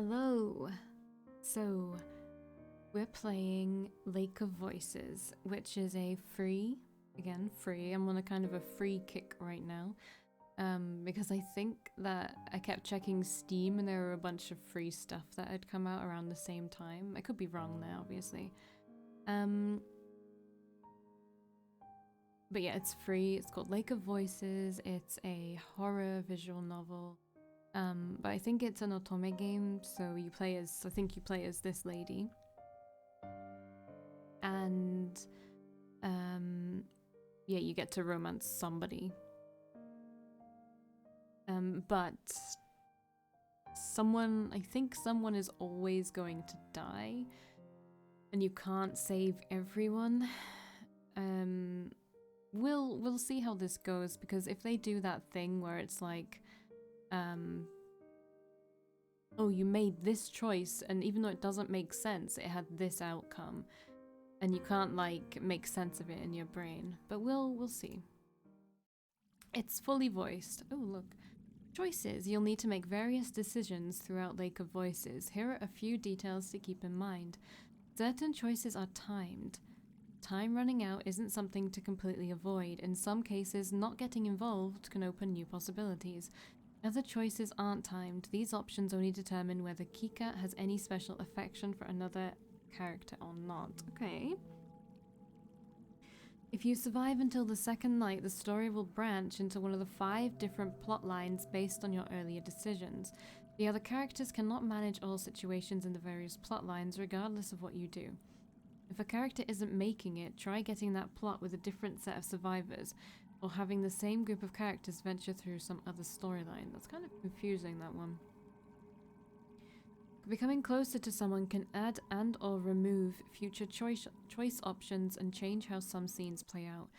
Hello. So, we're playing Lake of Voices, which is a free, again, free. I'm on a kind of a free kick right now. Because I think that I kept checking Steam and there were a bunch of free stuff that had come out around the same time. I could be wrong there, obviously. But yeah, it's free. It's called Lake of Voices. It's a horror visual novel. But I think it's an otome game, so you play as, I think you play as this lady. And, yeah, you get to romance somebody. But I think someone is always going to die, and you can't save everyone. We'll see how this goes, because if they do that thing where it's like, oh, you made this choice, and even though it doesn't make sense, it had this outcome, and you can't like make sense of it in your brain. But we'll see. It's fully voiced. Oh, look. Choices. You'll need to make various decisions throughout Lake of Voices. Here are a few details to keep in mind. Certain choices are timed. Time running out isn't something to completely avoid. In some cases, not getting involved can open new possibilities. Other choices aren't timed. These options only determine whether Kika has any special affection for another character or not. Okay. If you survive until the second night, the story will branch into one of the 5 different plot lines based on your earlier decisions. The other characters cannot manage all situations in the various plot lines, regardless of what you do. If a character isn't making it, try getting that plot with a different set of survivors, or having the same group of characters venture through some other storyline. That's kind of confusing, that one. Becoming closer to someone can add and or remove future choice options and change how some scenes play out.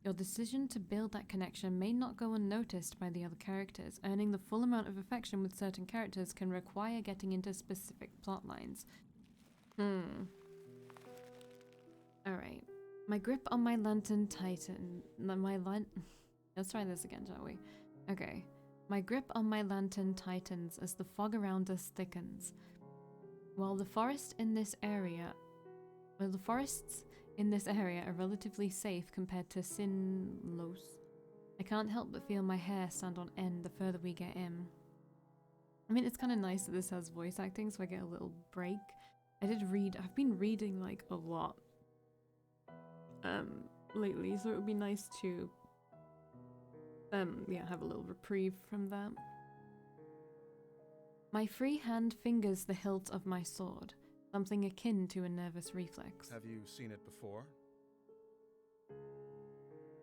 Your decision to build that connection may not go unnoticed by the other characters. Earning the full amount of affection with certain characters can require getting into specific plot lines. Alright. My grip on my lantern tightened. Let's try this again, shall we? Okay. My grip on my lantern tightens as the fog around us thickens. While the forests in this area are relatively safe compared to Sinnlos, I can't help but feel my hair stand on end the further we get in. I mean, it's kind of nice that this has voice acting, so I get a little break. I've been reading like a lot lately, so it would be nice to yeah, have a little reprieve from that. My free hand fingers the hilt of my sword, something akin to a nervous reflex. Have you seen it before?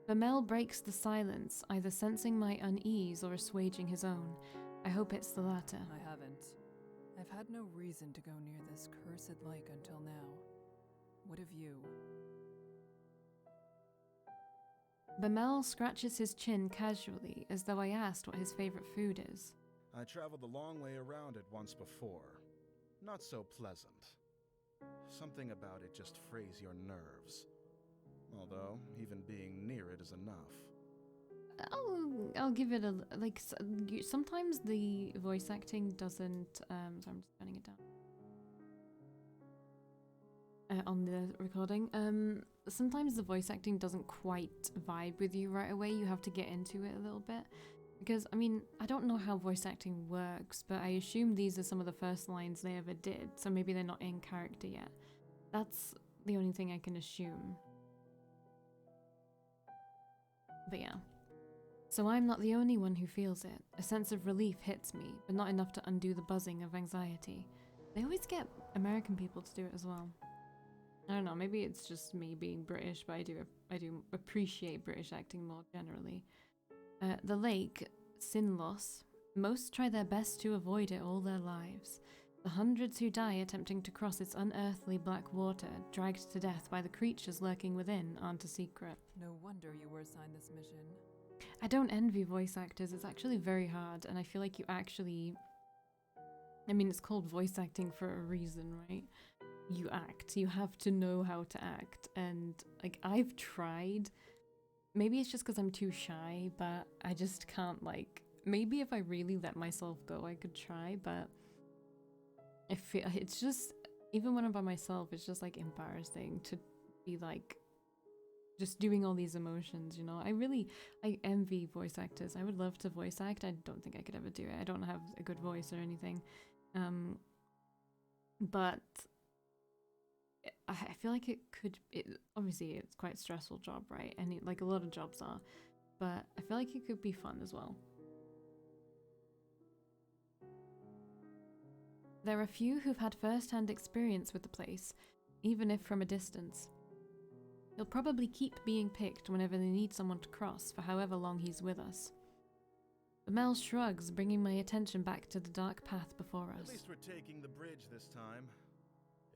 Bamel breaks the silence, either sensing my unease or assuaging his own. I hope it's the latter. I haven't. I've had no reason to go near this cursed lake until now. What have you? Bamel scratches his chin casually, as though I asked what his favorite food is. I traveled the long way around it once before. Not so pleasant. Something about it just frays your nerves. Although, even being near it is enough. I'll give it a, like, sometimes the voice acting doesn't, so I'm just turning it down. On the recording. Sometimes the voice acting doesn't quite vibe with you right away. You have to get into it a little bit. Because, I mean, I don't know how voice acting works, but I assume these are some of the first lines they ever did, so maybe they're not in character yet. That's the only thing I can assume. But yeah. So I'm not the only one who feels it. A sense of relief hits me, but not enough to undo the buzzing of anxiety. They always get American people to do it as well. I don't know, maybe it's just me being British, but I do appreciate British acting more generally. The lake, Sinnlos, most try their best to avoid it all their lives. The hundreds who die attempting to cross its unearthly black water, dragged to death by the creatures lurking within, aren't a secret. No wonder you were assigned this mission. I don't envy voice actors, it's actually very hard, and I feel like you actually... I mean, it's called voice acting for a reason, right? You act, you have to know how to act, and like, I've tried... Maybe it's just because I'm too shy, but I just can't, like... Maybe if I really let myself go, I could try, but... I feel it's just, even when I'm by myself, it's just like embarrassing to be like just doing all these emotions, you know. I envy voice actors. I would love to voice act. I don't think I could ever do it. I don't have a good voice or anything. But I feel like obviously it's quite a stressful job, right? And like a lot of jobs are, but I feel like it could be fun as well. There are few who've had first-hand experience with the place, even if from a distance. He'll probably keep being picked whenever they need someone to cross for however long he's with us. Mel shrugs, bringing my attention back to the dark path before us. At least we're taking the bridge this time.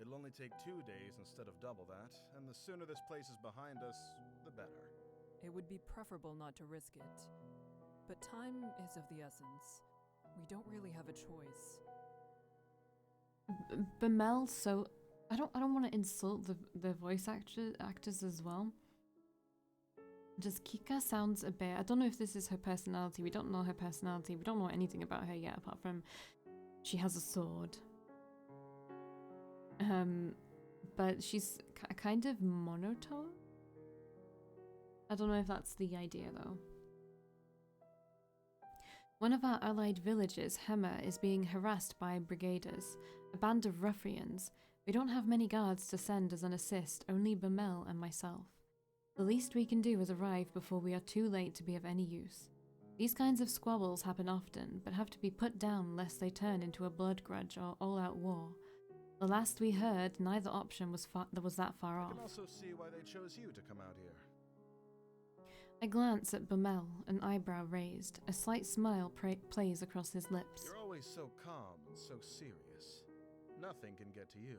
It'll only take 2 days instead of double that, and the sooner this place is behind us, the better. It would be preferable not to risk it. But time is of the essence. We don't really have a choice. Bamel, so I don't want to insult the voice actors as well. Just Kika sounds a bit, I don't know if this is her personality. We don't know her personality. We don't know anything about her yet apart from she has a sword. But she's kind of monotone. I don't know if that's the idea though. One of our allied villages, Hema, is being harassed by brigaders, a band of ruffians. We don't have many guards to send as an assist, only Bamel and myself. The least we can do is arrive before we are too late to be of any use. These kinds of squabbles happen often, but have to be put down lest they turn into a blood grudge or all-out war. The last we heard, neither option was that far off. I can also see why they chose you to come out here. I glance at Bamel, an eyebrow raised. A slight smile plays across his lips. You're always so calm and so serious. Nothing can get to you.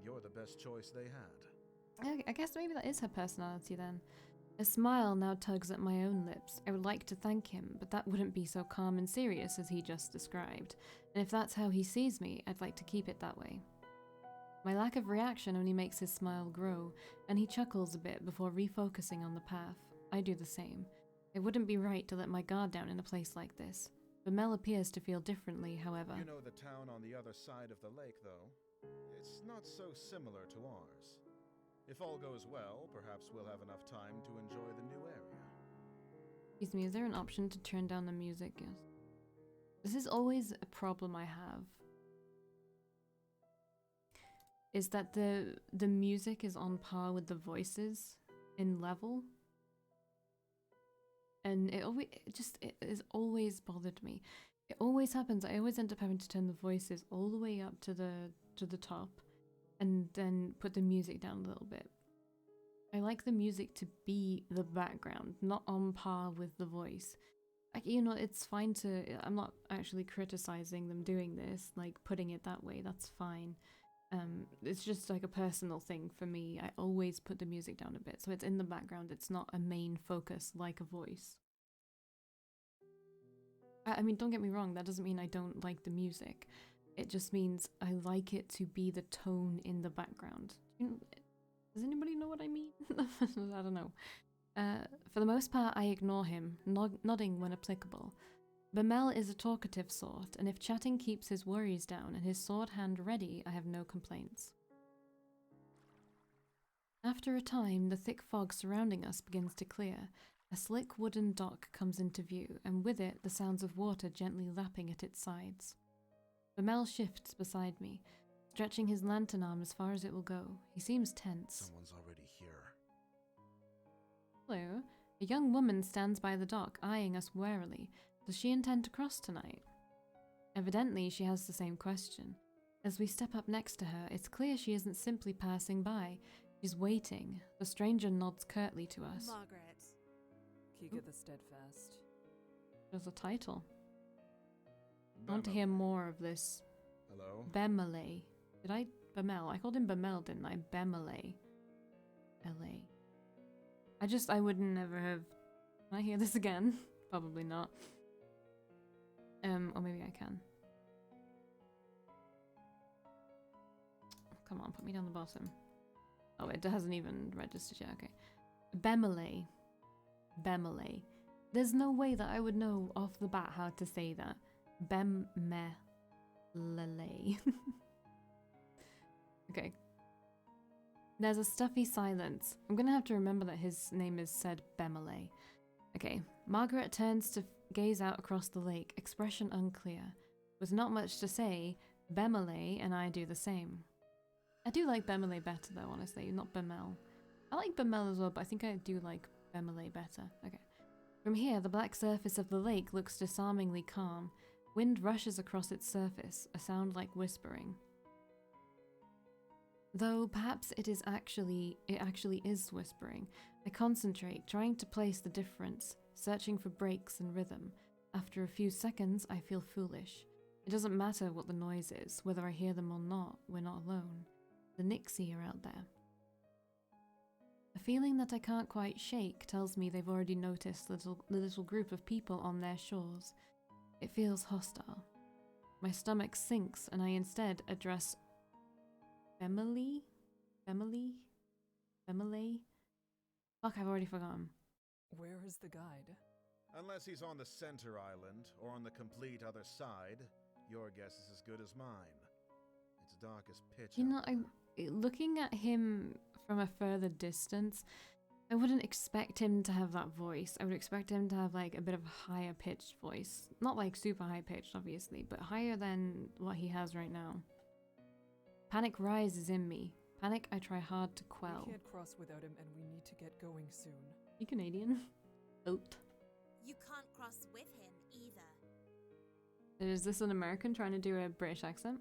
You're the best choice they had. I guess maybe that is her personality then. A smile now tugs at my own lips. I would like to thank him, but that wouldn't be so calm and serious as he just described. And if that's how he sees me, I'd like to keep it that way. My lack of reaction only makes his smile grow, and he chuckles a bit before refocusing on the path. I do the same. It wouldn't be right to let my guard down in a place like this. Bamel appears to feel differently, however. You know the town on the other side of the lake, though? It's not so similar to ours. If all goes well, perhaps we'll have enough time to enjoy the new area. Excuse me, is there an option to turn down the music? Yes. This is always a problem I have. Is that the music is on par with the voices in level. And it has always bothered me. It always happens. I always end up having to turn the voices all the way up to the top and then put the music down a little bit. I like the music to be the background, not on par with the voice. Like, you know, it's fine to, I'm not actually criticizing them doing this, like putting it that way, that's fine. It's just like a personal thing for me. I always put the music down a bit, so it's in the background, it's not a main focus like a voice. I mean, don't get me wrong, that doesn't mean I don't like the music. It just means I like it to be the tone in the background. Does anybody know what I mean? I don't know. For the most part, I ignore him, nodding when applicable. Bamel is a talkative sort, and if chatting keeps his worries down and his sword hand ready, I have no complaints. After a time, the thick fog surrounding us begins to clear. A slick wooden dock comes into view, and with it, the sounds of water gently lapping at its sides. Bamel shifts beside me, stretching his lantern arm as far as it will go. He seems tense. Someone's already here. Hello. A young woman stands by the dock, eyeing us warily. Does she intend to cross tonight? Evidently, she has the same question. As we step up next to her, it's clear she isn't simply passing by. She's waiting. The stranger nods curtly to us. Margaret. Kika the Steadfast. There's a title. I want to hear more of this. Hello? Bemele. Did I? Bamel. I called him Bamel, didn't I? Bemele. L.A. I would never have... Can I hear this again? Probably not. Or maybe I can. Come on, put me down the bottom. Oh, it hasn't even registered yet, okay. Bemele. Bemele. There's no way that I would know off the bat how to say that. Bemele. Bemily. Okay. There's a stuffy silence. I'm gonna have to remember that his name is said Bemily. Okay. Margaret turns to gaze out across the lake, expression unclear. With not much to say, Bemily and I do the same. I do like Bemily better though, honestly, not Bemel. I like Bemel as well, but I think I do like Bemily better. Okay. From here, the black surface of the lake looks disarmingly calm. Wind rushes across its surface, a sound like whispering. Though perhaps it actually is whispering. I concentrate, trying to place the difference, searching for breaks and rhythm. After a few seconds, I feel foolish. It doesn't matter what the noise is, whether I hear them or not, we're not alone. The Nixie are out there. A feeling that I can't quite shake tells me they've already noticed the little group of people on their shores. It feels hostile. My stomach sinks and I instead address Bemily? Bemily? Bemily? Fuck, I've already forgotten. Where is the guide? Unless he's on the center island or on the complete other side, your guess is as good as mine. It's dark as pitch. You know, out there. looking at him from a further distance, I wouldn't expect him to have that voice. I would expect him to have like a bit of a higher pitched voice. Not like super high pitched, obviously, but higher than what he has right now. Panic rises in me. Panic I try hard to quell. We can't cross without him and we need to get going soon. You Canadian? Oat. You can't cross with him either. Is this an American trying to do a British accent?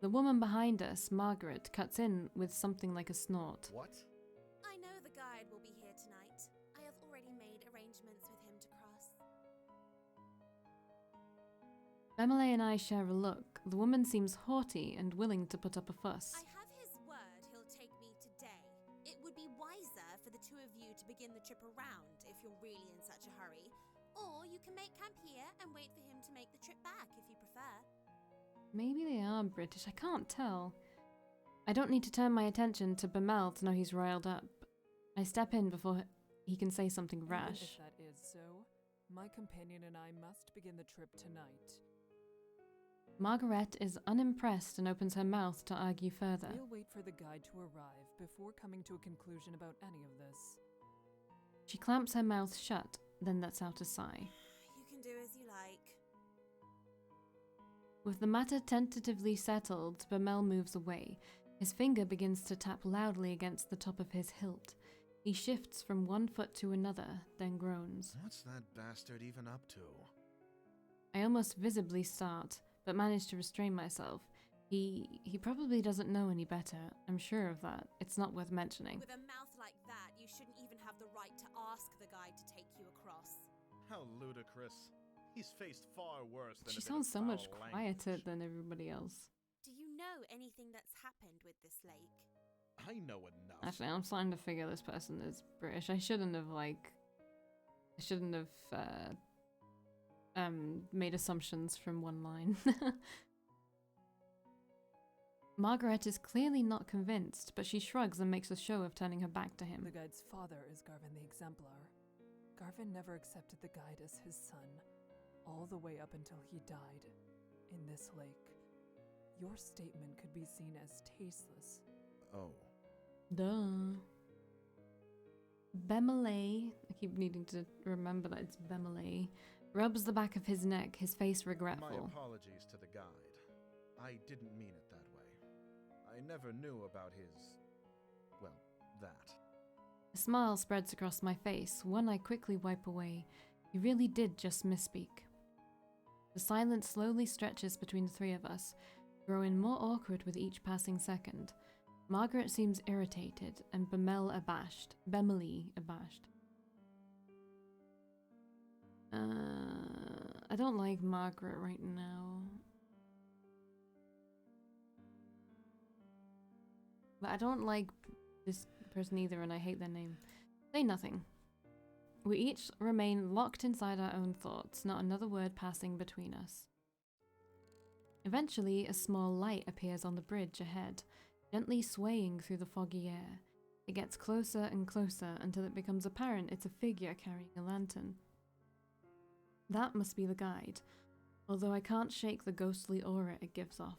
The woman behind us, Margaret, cuts in with something like a snort. What? I know the guide will be here tonight. I have already made arrangements with him to cross. Emily and I share a look. The woman seems haughty and willing to put up a fuss. I have his word he'll take me today. It would be wiser for the two of you to begin the trip around if you're really in such a hurry. Or you can make camp here and wait for him to make the trip back if you prefer. Maybe they are British, I can't tell. I don't need to turn my attention to Bemel to know he's riled up. I step in before he can say something rash. Even if that is so, my companion and I must begin the trip tonight. Margaret is unimpressed and opens her mouth to argue further. We'll wait for the guide to arrive before coming to a conclusion about any of this. She clamps her mouth shut, then lets out a sigh. You can do as you like. With the matter tentatively settled, Bemel moves away. His finger begins to tap loudly against the top of his hilt. He shifts from one foot to another, then groans. What's that bastard even up to? I almost visibly start, but manage to restrain myself. He probably doesn't know any better. I'm sure of that. It's not worth mentioning. With a mouth like that, you shouldn't even have the right to ask the guide to take you across. How ludicrous. He's faced far worse than She a bit sounds of so much foul quieter language. than everybody else. Do you know anything that's happened with this lake? I know enough. Actually, I'm starting to figure this person is British. I shouldn't have made assumptions from one line. Margaret is clearly not convinced, but she shrugs and makes a show of turning her back to him. The guide's father is Garvin the Exemplar. Garvin never accepted the guide as his son, all the way up until he died in this lake. Your statement could be seen as tasteless. Oh. Duh. Bemele, I keep needing to remember that it's Bemele, rubs the back of his neck, his face regretful. My apologies to the guide. I didn't mean it that way. I never knew about his... well, that. A smile spreads across my face, one I quickly wipe away. You really did just misspeak. The silence slowly stretches between the three of us, growing more awkward with each passing second. Margaret seems irritated, and Bemeli abashed. I don't like Margaret right now. But I don't like this person either, and I hate their name. Say nothing. We each remain locked inside our own thoughts, not another word passing between us. Eventually, a small light appears on the bridge ahead, gently swaying through the foggy air. It gets closer and closer until it becomes apparent it's a figure carrying a lantern. That must be the guide, although I can't shake the ghostly aura it gives off.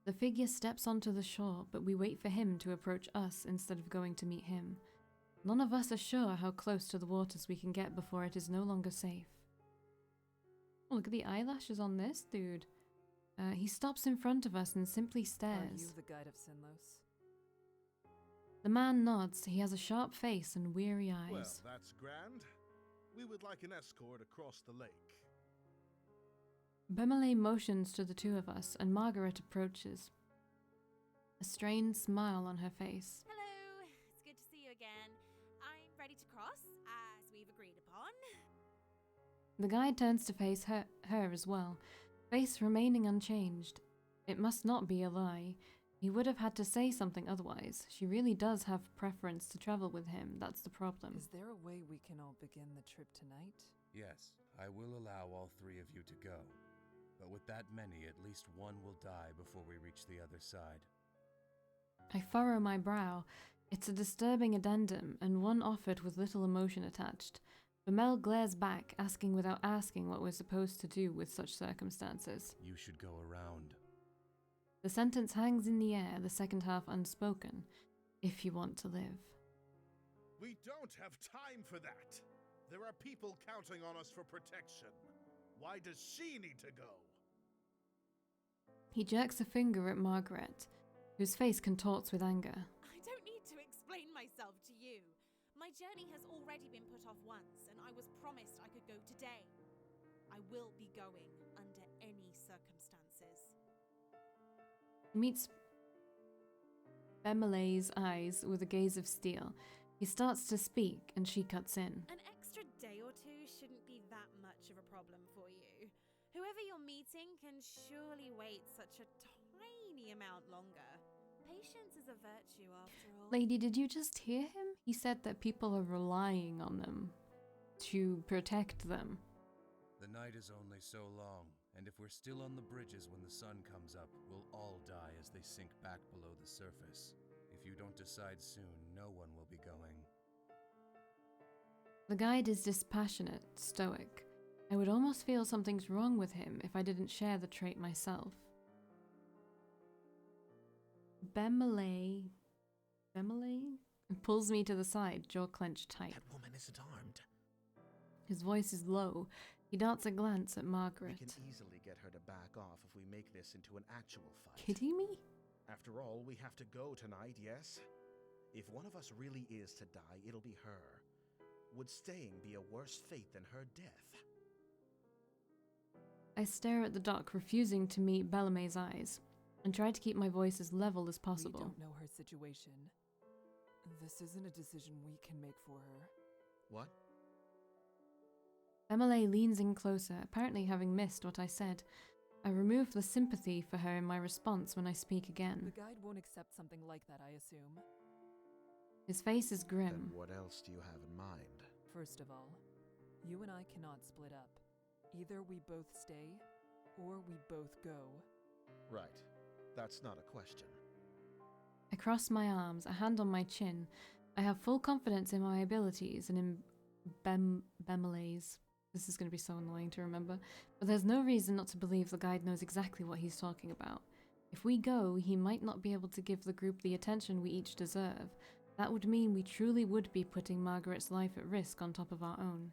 The figure steps onto the shore, but we wait for him to approach us instead of going to meet him. None of us are sure how close to the waters we can get before it is no longer safe. Oh, look at the eyelashes on this dude. He stops in front of us and simply Are you stares. the guide of Sinnlos? The man nods. He has a sharp face and weary eyes. Well, that's grand. We would like an escort across the lake. Bemele motions to the two of us, and Margaret approaches. A strained smile on her face. Hello, it's good to see you again. I'm ready to cross, as we've agreed upon. The guide turns to face her as well, face remaining unchanged. It must not be a lie. He would have had to say something otherwise. She really does have preference to travel with him, that's the problem. Is there a way we can all begin the trip tonight? Yes, I will allow all three of you to go. But with that many, at least one will die before we reach the other side. I furrow my brow. It's a disturbing addendum, and one offered with little emotion attached. Bemel glares back, asking without asking what we're supposed to do with such circumstances. You should go around. The sentence hangs in the air, the second half unspoken. If you want to live. We don't have time for that. There are people counting on us for protection. Why does she need to go? He jerks a finger at Margaret, whose face contorts with anger. I don't need to explain myself to you. My journey has already been put off once, and I was promised I could go today. I will be going under any circumstances. He meets Bemele's eyes with a gaze of steel. He starts to speak, and she cuts in. An extra day or two shouldn't be that much of a problem for you. Whoever you're meeting can surely wait such a tiny amount longer. Patience is a virtue, after all. Lady, did you just hear him? He said that people are relying on them to protect them. The night is only so long, and if we're still on the bridges when the sun comes up, we'll all die as they sink back below the surface. If you don't decide soon, no one will be going. The guide is dispassionate, stoic. I would almost feel something's wrong with him if I didn't share the trait myself. Bemele pulls me to the side, jaw clenched tight. That woman isn't armed. His voice is low. He darts a glance at We Margaret. can easily get her to back off if we make this into an actual fight. Kidding me? After all, we have to go tonight, yes? If one of us really is to die, it'll be her. Would staying be a worse fate than her death? I stare at the dock, refusing to meet Bellamy's eyes, and try to keep my voice as level as possible. We don't know her situation. This isn't a decision we can make for her. What? Emily leans in closer, apparently having missed what I said. I remove the sympathy for her in my response when I speak again. The guide won't accept something like that, I assume. His face is grim. Then what else do you have in mind? First of all, you and I cannot split up. Either we both stay, or we both go. Right. That's not a question. I cross my arms, a hand on my chin. I have full confidence in my abilities and in Bemele's. This is going to be so annoying to remember. But there's no reason not to believe the guide knows exactly what he's talking about. If we go, he might not be able to give the group the attention we each deserve. That would mean we truly would be putting Margaret's life at risk on top of our own.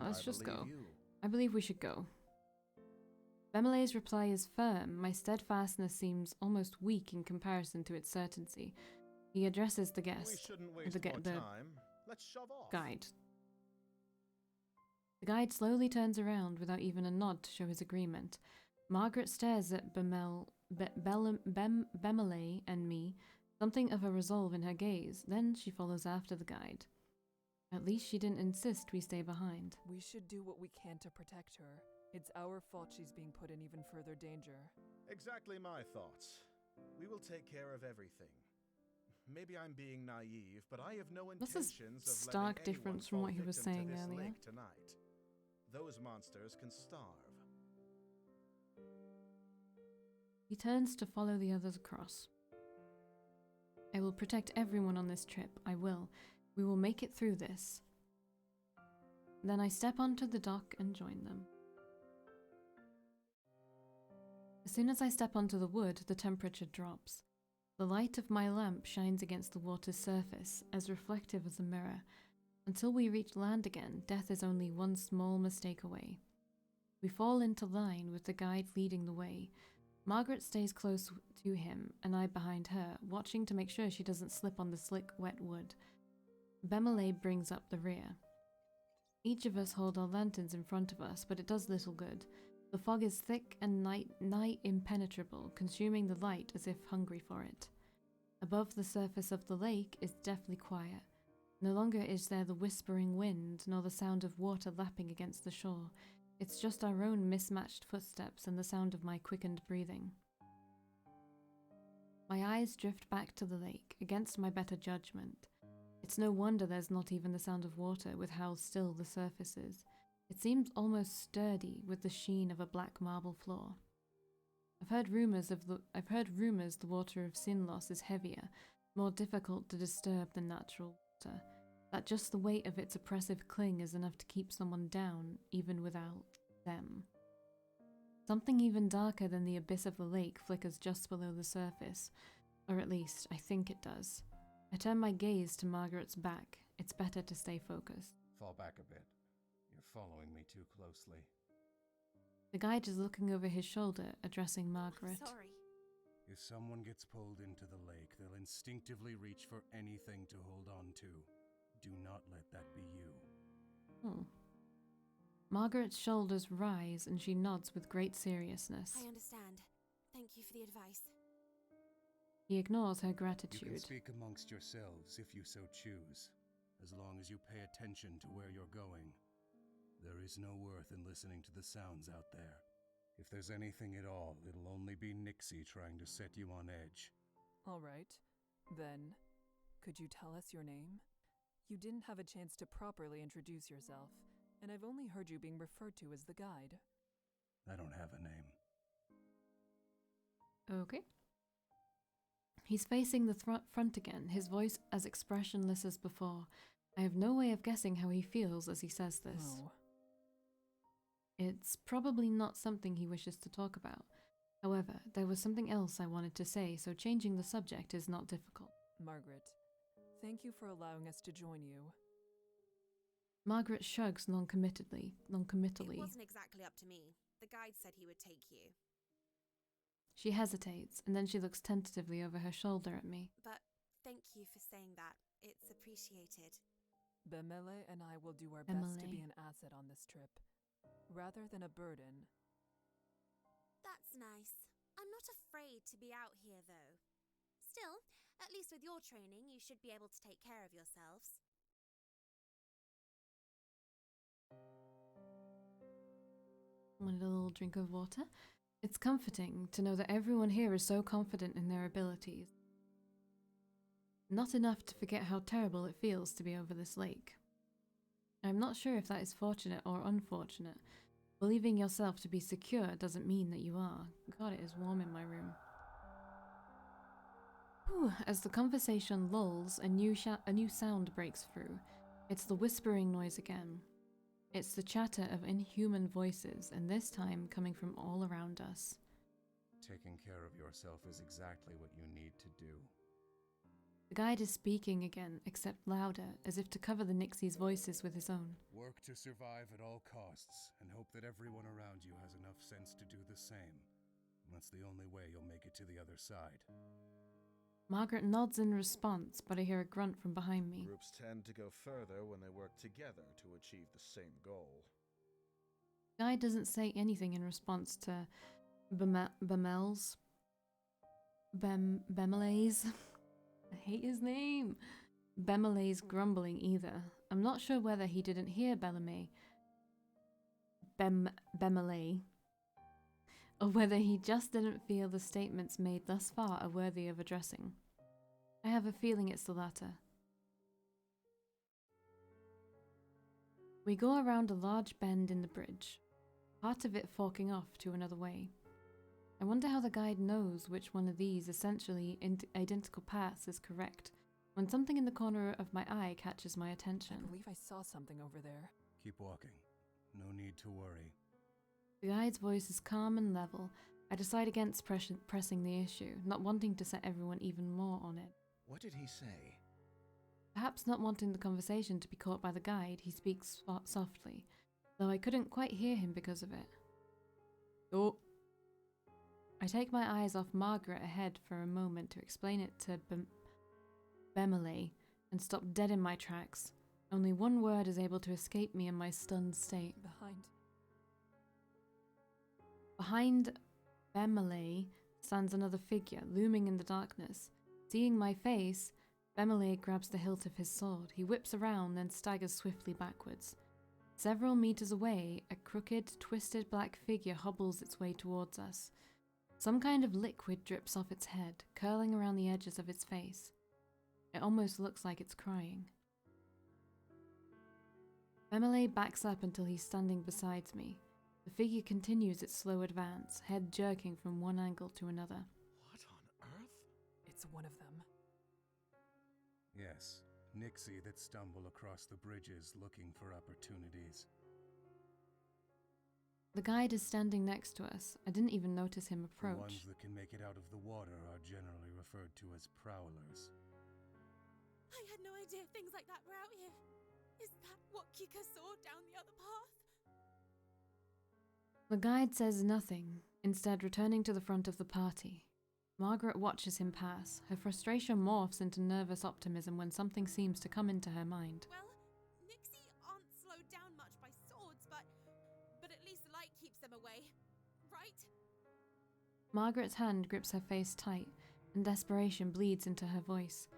Let's just go. You. I believe we should go. Bemele's reply is firm. My steadfastness seems almost weak in comparison to its certainty. He addresses the guest. We shouldn't waste the more time. Let's shove off. Guide. The guide slowly turns around without even a nod to show his agreement. Margaret stares at Bemele and me, something of a resolve in her gaze. Then she follows after the guide. At least she didn't insist we stay behind. We should do what we can to protect her. It's our fault she's being put in even further danger. Exactly my thoughts. We will take care of everything. Maybe I'm being naive, but I have no What's this intentions of stark letting difference anyone from fall what he was victim to saying this earlier? lake tonight. Those monsters can starve. He turns to follow the others across. I will protect everyone on this trip. I will. We will make it through this. Then I step onto the dock and join them. As soon as I step onto the wood, the temperature drops. The light of my lamp shines against the water's surface, as reflective as a mirror. Until we reach land again, death is only one small mistake away. We fall into line with the guide leading the way. Margaret stays close to him, and I behind her, watching to make sure she doesn't slip on the slick, wet wood. Bemelay brings up the rear. Each of us hold our lanterns in front of us, but it does little good. The fog is thick and nigh impenetrable, consuming the light as if hungry for it. Above the surface of the lake is deathly quiet. No longer is there the whispering wind, nor the sound of water lapping against the shore. It's just our own mismatched footsteps and the sound of my quickened breathing. My eyes drift back to the lake, against my better judgment. It's no wonder there's not even the sound of water with how still the surface is. It seems almost sturdy with the sheen of a black marble floor. I've heard rumors the water of Sinnlos is heavier, more difficult to disturb than natural water, that just the weight of its oppressive cling is enough to keep someone down, even without them. Something even darker than the abyss of the lake flickers just below the surface, or at least I think it does. I turn my gaze to Margaret's back. It's better to stay focused. Fall back a bit. You're following me too closely. The guide is looking over his shoulder, addressing Margaret. I'm sorry. If someone gets pulled into the lake, they'll instinctively reach for anything to hold on to. Do not let that be you. Margaret's shoulders rise and she nods with great seriousness. I understand. Thank you for the advice. He ignores her You gratitude. can speak amongst yourselves if you so choose, as long as you pay attention to where you're going. There is no worth in listening to the sounds out there. If there's anything at all, it'll only be Nixie trying to set you on edge. All right. Then, could you tell us your name? You didn't have a chance to properly introduce yourself, and I've only heard you being referred to as the guide. I don't have a name. Okay. He's facing the front again, his voice as expressionless as before. I have no way of guessing how he feels as he says this. Oh. It's probably not something he wishes to talk about. However, there was something else I wanted to say, so changing the subject is not difficult. Margaret, thank you for allowing us to join you. Margaret shrugs non-committally. It wasn't exactly up to me. The guide said he would take you. She hesitates, and then she looks tentatively over her shoulder at me. But thank you for saying that. It's appreciated. Bemelay and I will do our best to Bemelay. be an asset on this trip, rather than a burden. That's nice. I'm not afraid to be out here, though. Still, at least with your training, you should be able to take care of yourselves. Wanted a little drink of water. It's comforting to know that everyone here is so confident in their abilities. Not enough to forget how terrible it feels to be over this lake. I'm not sure if that is fortunate or unfortunate. Believing yourself to be secure doesn't mean that you are. God, it is warm in my room. Whew, as the conversation lulls, a new sound breaks through. It's the whispering noise again. It's the chatter of inhuman voices, and this time coming from all around us. Taking care of yourself is exactly what you need to do. The guide is speaking again, except louder, as if to cover the Nixie's voices with his own. Work to survive at all costs, and hope that everyone around you has enough sense to do the same. That's the only way you'll make it to the other side. Margaret nods in response, but I hear a grunt from behind me. Groups tend to go further when they work together to achieve the same goal. The guide doesn't say anything in response to Bemelay's. I hate his name. Bemelay's grumbling either. I'm not sure whether he didn't hear Bemelay, or whether he just didn't feel the statements made thus far are worthy of addressing. I have a feeling it's the latter. We go around a large bend in the bridge, part of it forking off to another way. I wonder how the guide knows which one of these essentially identical paths is correct, when something in the corner of my eye catches my attention. I believe I saw something over there. Keep walking. No need to worry. The guide's voice is calm and level. I decide against pressing the issue, not wanting to set everyone even more on it. What did he say? Perhaps not wanting the conversation to be caught by the guide, he speaks softly, though I couldn't quite hear him because of it. Oh. I take my eyes off Margaret ahead for a moment to explain it to Bemele and stop dead in my tracks. Only one word is able to escape me in my stunned state. Behind Bemele stands another figure, looming in the darkness. Seeing my face, Bemele grabs the hilt of his sword. He whips around, then staggers swiftly backwards. Several meters away, a crooked, twisted black figure hobbles its way towards us. Some kind of liquid drips off its head, curling around the edges of its face. It almost looks like it's crying. Bemele backs up until he's standing beside me. The figure continues its slow advance, head jerking from one angle to another. What on earth? It's one of them. Yes, Nixie that stumble across the bridges looking for opportunities. The guide is standing next to us. I didn't even notice him The approach. ones that can make it out of the water are generally referred to as prowlers. I had no idea things like that were out here. Is that what Kika saw down the other path? The guide says nothing, instead returning to the front of the party. Margaret watches him pass. Her frustration morphs into nervous optimism when something seems to come into her mind. Well, Nixie aren't slowed down much by swords, but at least light keeps them away, right? Margaret's hand grips her face tight, and desperation bleeds into her voice.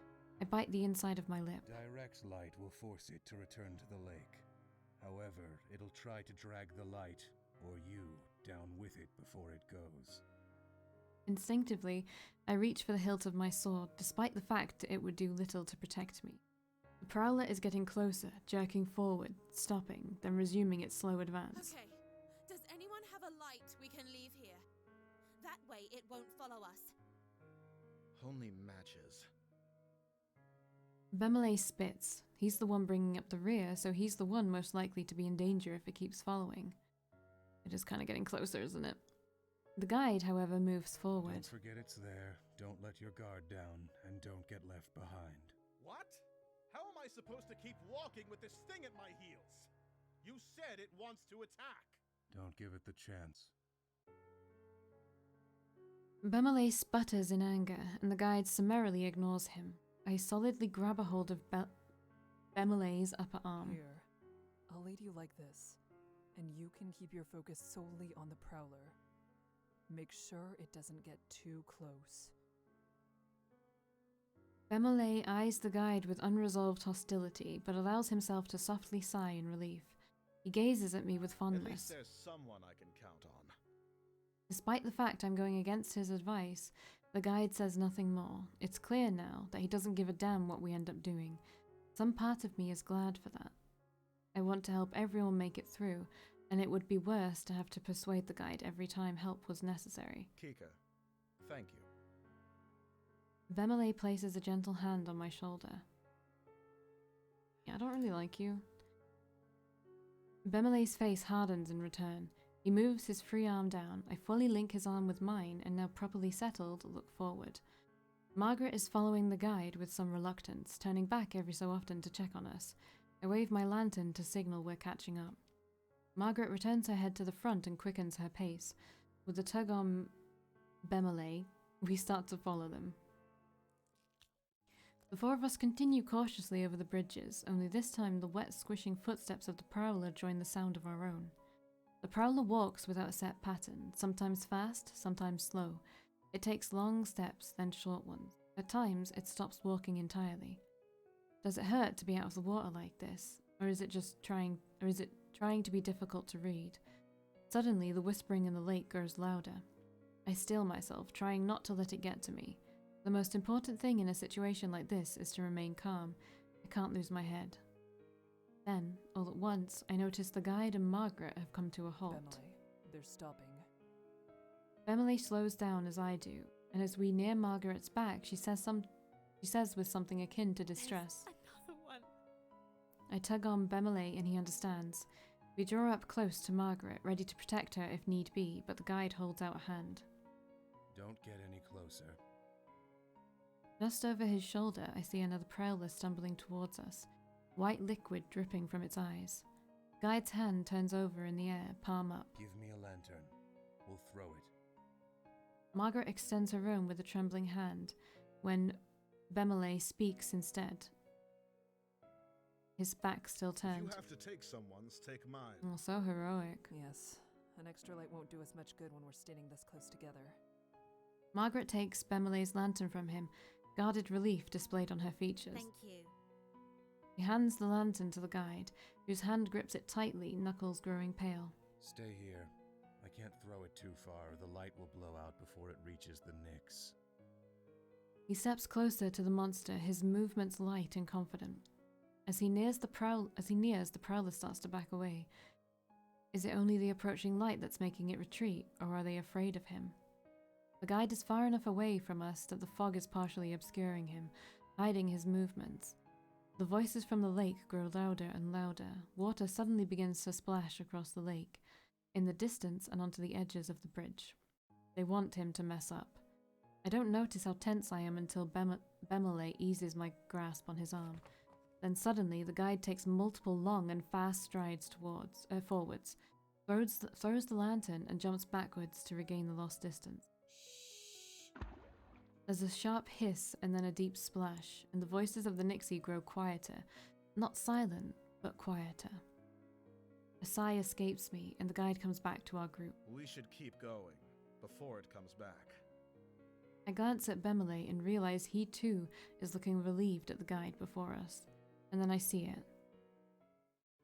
I bite the inside of my lip. Direct light will force it to return to the lake. However, it'll try to drag the light, or you, down with it before it goes. Instinctively, I reach for the hilt of my sword, despite the fact it would do little to protect me. The Prowler is getting closer, jerking forward, stopping, then resuming its slow advance. Okay, does anyone have a light we can leave here? That way it won't follow us. Only matches. Bemele spits. He's the one bringing up the rear, so he's the one most likely to be in danger if it keeps following. It is kind of getting closer, isn't it? The guide, however, moves forward. Don't forget it's there, don't let your guard down, and don't get left behind. What? How am I supposed to keep walking with this thing at my heels? You said it wants to attack. Don't give it the chance. Bemele sputters in anger, and the guide summarily ignores him. I solidly grab a hold of Bemele's upper arm. Here, I'll lead you like this, and you can keep your focus solely on the Prowler. Make sure it doesn't get too close. Bemele eyes the guide with unresolved hostility, but allows himself to softly sigh in relief. He gazes at me with At fondness. least there's someone I can count on. Despite the fact I'm going against his advice, the guide says nothing more. It's clear now that he doesn't give a damn what we end up doing. Some part of me is glad for that. I want to help everyone make it through, and it would be worse to have to persuade the guide every time help was necessary. Kika, thank you. Bemele places a gentle hand on my shoulder. Yeah, I don't really like you. Bemele's face hardens in return. He moves his free arm down. I fully link his arm with mine and, now properly settled, look forward. Margaret is following the guide with some reluctance, turning back every so often to check on us. I wave my lantern to signal we're catching up. Margaret returns her head to the front and quickens her pace. With a tug on Bemele, we start to follow them. The four of us continue cautiously over the bridges, only this time the wet, squishing footsteps of the Prowler join the sound of our own. The Prowler walks without a set pattern, sometimes fast, sometimes slow. It takes long steps, then short ones. At times, it stops walking entirely. Does it hurt to be out of the water like this? Or is it trying to be difficult to read? Suddenly, the whispering in the lake grows louder. I still myself, trying not to let it get to me. The most important thing in a situation like this is to remain calm. I can't lose my head. Then, all at once, I notice the guide and Margaret have come to a halt. Bemele, they're stopping. Bemele slows down as I do, and as we near Margaret's back, she says with something akin to distress. There's another one. I tug on Bemele and he understands. We draw up close to Margaret, ready to protect her if need be, but the guide holds out a hand. Don't get any closer. Just over his shoulder, I see another Prowler stumbling towards us, white liquid dripping from its eyes. Guide's hand turns over in the air, palm up. Give me a lantern. We'll throw it. Margaret extends her own with a trembling hand when Bemele speaks instead. His back still If turned. you have to take someone's, take mine. Oh, so heroic. Yes, an extra light won't do us much good when we're standing this close together. Margaret takes Bemele's lantern from him, guarded relief displayed on her features. Thank you. He hands the lantern to the guide, whose hand grips it tightly, knuckles growing pale. Stay here. I can't throw it too far, or the light will blow out before it reaches the Nyx. He steps closer to the monster, his movements light and confident. As he nears the Prowler starts to back away. Is it only the approaching light that's making it retreat, or are they afraid of him? The guide is far enough away from us that the fog is partially obscuring him, hiding his movements. The voices from the lake grow louder and louder. Water suddenly begins to splash across the lake, in the distance and onto the edges of the bridge. They want him to mess up. I don't notice how tense I am until Bemele eases my grasp on his arm. Then suddenly the guide takes multiple long and fast strides forwards, throws the lantern and jumps backwards to regain the lost distance. There's a sharp hiss and then a deep splash, and the voices of the Nixie grow quieter. Not silent, but quieter. A sigh escapes me, and the guide comes back to our group. We should keep going before it comes back. I glance at Bemele and realize he too is looking relieved at the guide before us. And then I see it.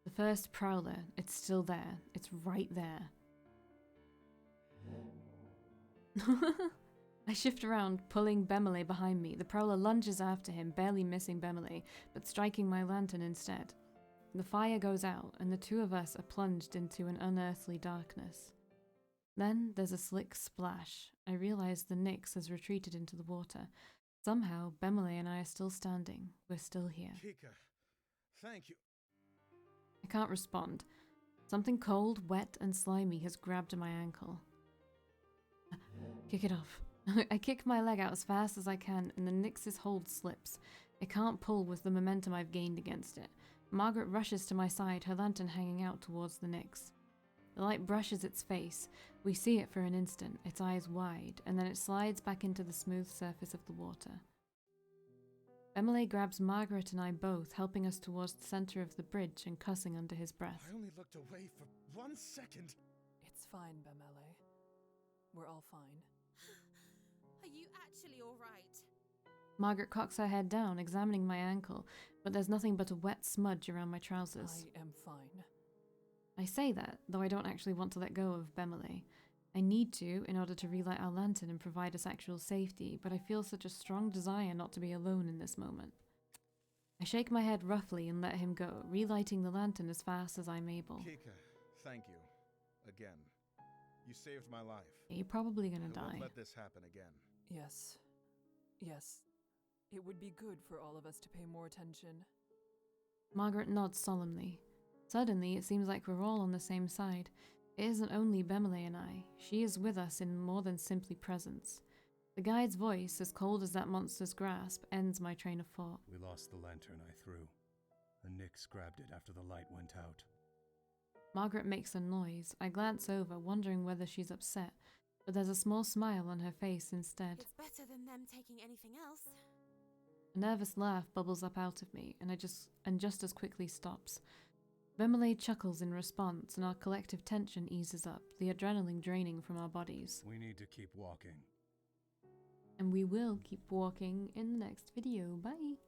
The first Prowler, it's still there. It's right there. I shift around, pulling Bemele behind me. The Prowler lunges after him, barely missing Bemele, but striking my lantern instead. The fire goes out, and the two of us are plunged into an unearthly darkness. Then there's a slick splash. I realize the Nyx has retreated into the water. Somehow, Bemele and I are still standing. We're still here. Kika, thank you. I can't respond. Something cold, wet, and slimy has grabbed my ankle. Kick it off. I kick my leg out as fast as I can, and the Nyx's hold slips. I can't pull with the momentum I've gained against it. Margaret rushes to my side, her lantern hanging out towards the Nyx. The light brushes its face. We see it for an instant, its eyes wide, and then it slides back into the smooth surface of the water. Bemele grabs Margaret and I both, helping us towards the center of the bridge and cussing under his breath. I only looked away for 1 second. It's fine, Bemele. We're all fine. Are you actually alright? Margaret cocks her head down, examining my ankle, but there's nothing but a wet smudge around my trousers. I am fine. I say that, though I don't actually want to let go of Bemele. I need to in order to relight our lantern and provide us actual safety, but I feel such a strong desire not to be alone in this moment. I shake my head roughly and let him go, relighting the lantern as fast as I'm able. Kika, thank you. Again. You saved my life. You're probably gonna I won't die. let this happen again. Yes. Yes. It would be good for all of us to pay more attention. Margaret nods solemnly. Suddenly, it seems like we're all on the same side. It isn't only Bemele and I. She is with us in more than simply presence. The guide's voice, as cold as that monster's grasp, ends my train of thought. We lost the lantern I threw. The Nyx grabbed it after the light went out. Margaret makes a noise. I glance over, wondering whether she's upset, but there's a small smile on her face instead. It's better than them taking anything else. A nervous laugh bubbles up out of me, and just as quickly stops. Bemele chuckles in response, and our collective tension eases up, the adrenaline draining from our bodies. We need to keep walking. And we will keep walking in the next video. Bye!